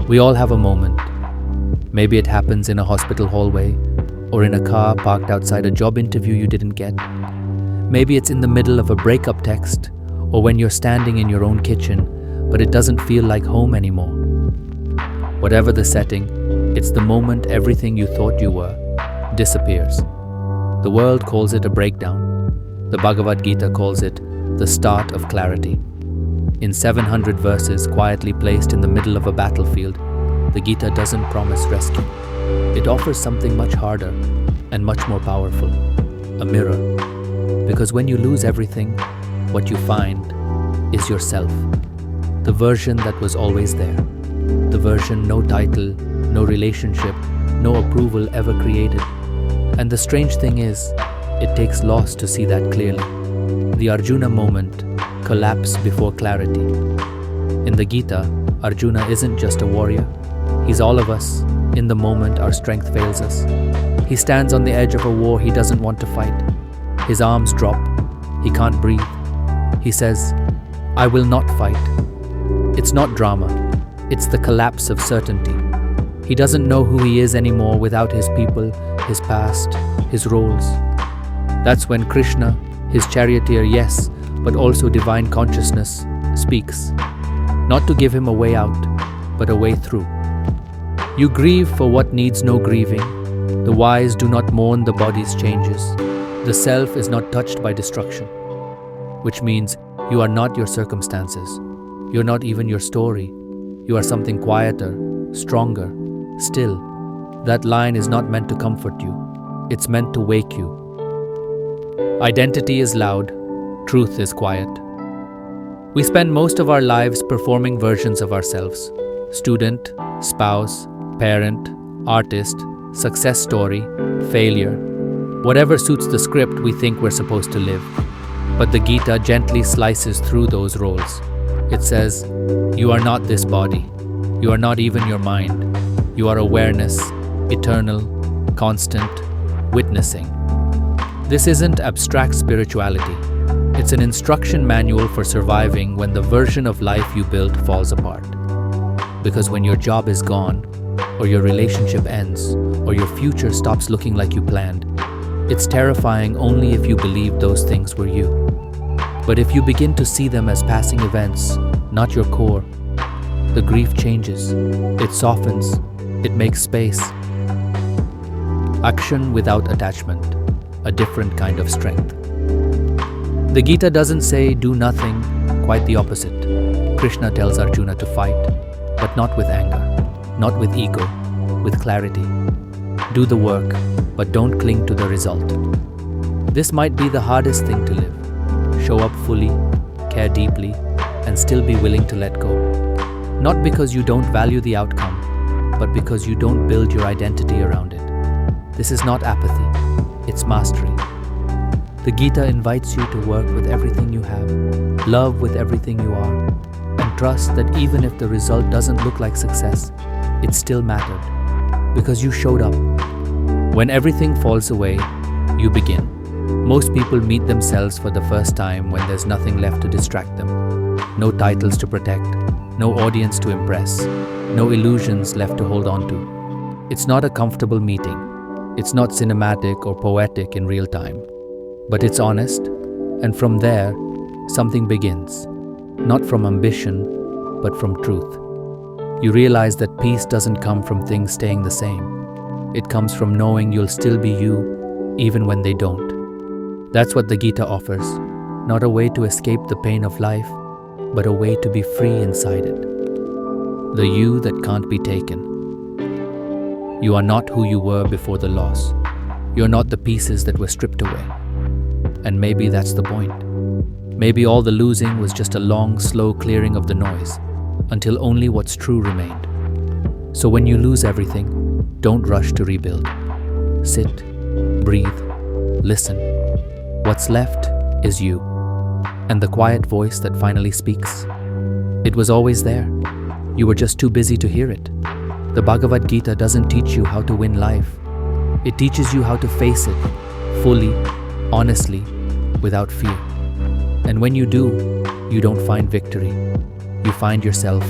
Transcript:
We all have a moment. Maybe it happens in a hospital hallway, or in a car parked outside a job interview you didn't get. Maybe it's in the middle of a breakup text, or when you're standing in your own kitchen, but it doesn't feel like home anymore. Whatever the setting, it's the moment everything you thought you were disappears. The world calls it a breakdown. The Bhagavad Gita calls it the start of clarity. In 700 verses quietly placed in the middle of a battlefield, the Gita doesn't promise rescue. It offers something much harder and much more powerful, a mirror. Because when you lose everything, what you find is yourself. The version that was always there. The version no title, no relationship, no approval ever created. And the strange thing is, it takes loss to see that clearly. The Arjuna moment, collapse before clarity. In the Gita, Arjuna isn't just a warrior. He's all of us. In the moment our strength fails us. He stands on the edge of a war he doesn't want to fight. His arms drop. He can't breathe. He says, "I will not fight." It's not drama. It's the collapse of certainty. He doesn't know who he is anymore without his people, his past, his roles. That's when Krishna, his charioteer, yes, but also divine consciousness, speaks. Not to give him a way out, but a way through. You grieve for what needs no grieving. The wise do not mourn the body's changes. The self is not touched by destruction. Which means you are not your circumstances. You're not even your story. You are something quieter, stronger, still. That line is not meant to comfort you. It's meant to wake you. Identity is loud. Truth is quiet. We spend most of our lives performing versions of ourselves. Student, spouse, parent, artist, success story, failure. Whatever suits the script we think we're supposed to live. But the Gita gently slices through those roles. It says, you are not this body. You are not even your mind. You are awareness, eternal, constant, witnessing. This isn't abstract spirituality. It's an instruction manual for surviving when the version of life you built falls apart. Because when your job is gone, or your relationship ends, or your future stops looking like you planned, it's terrifying only if you believe those things were you. But if you begin to see them as passing events, not your core, the grief changes, it softens, it makes space. Action without attachment, a different kind of strength. The Gita doesn't say do nothing, quite the opposite. Krishna tells Arjuna to fight, but not with anger, not with ego, with clarity. Do the work, but don't cling to the result. This might be the hardest thing to live. Show up fully, care deeply, and still be willing to let go. Not because you don't value the outcome, but because you don't build your identity around it. This is not apathy, it's mastery. The Gita invites you to work with everything you have, love with everything you are, and trust that even if the result doesn't look like success, it still mattered, because you showed up. When everything falls away, you begin. Most people meet themselves for the first time when there's nothing left to distract them. No titles to protect, no audience to impress, no illusions left to hold on to. It's not a comfortable meeting. It's not cinematic or poetic in real time. But it's honest, and from there, something begins. Not from ambition, but from truth. You realize that peace doesn't come from things staying the same. It comes from knowing you'll still be you, even when they don't. That's what the Gita offers. Not a way to escape the pain of life, but a way to be free inside it. The you that can't be taken. You are not who you were before the loss. You're not the pieces that were stripped away. And maybe that's the point. Maybe all the losing was just a long, slow clearing of the noise, until only what's true remained. So when you lose everything, don't rush to rebuild. Sit, breathe, listen. What's left is you, and the quiet voice that finally speaks. It was always there. You were just too busy to hear it. The Bhagavad Gita doesn't teach you how to win life. It teaches you how to face it, fully, honestly, without fear. And when you do, you don't find victory. You find yourself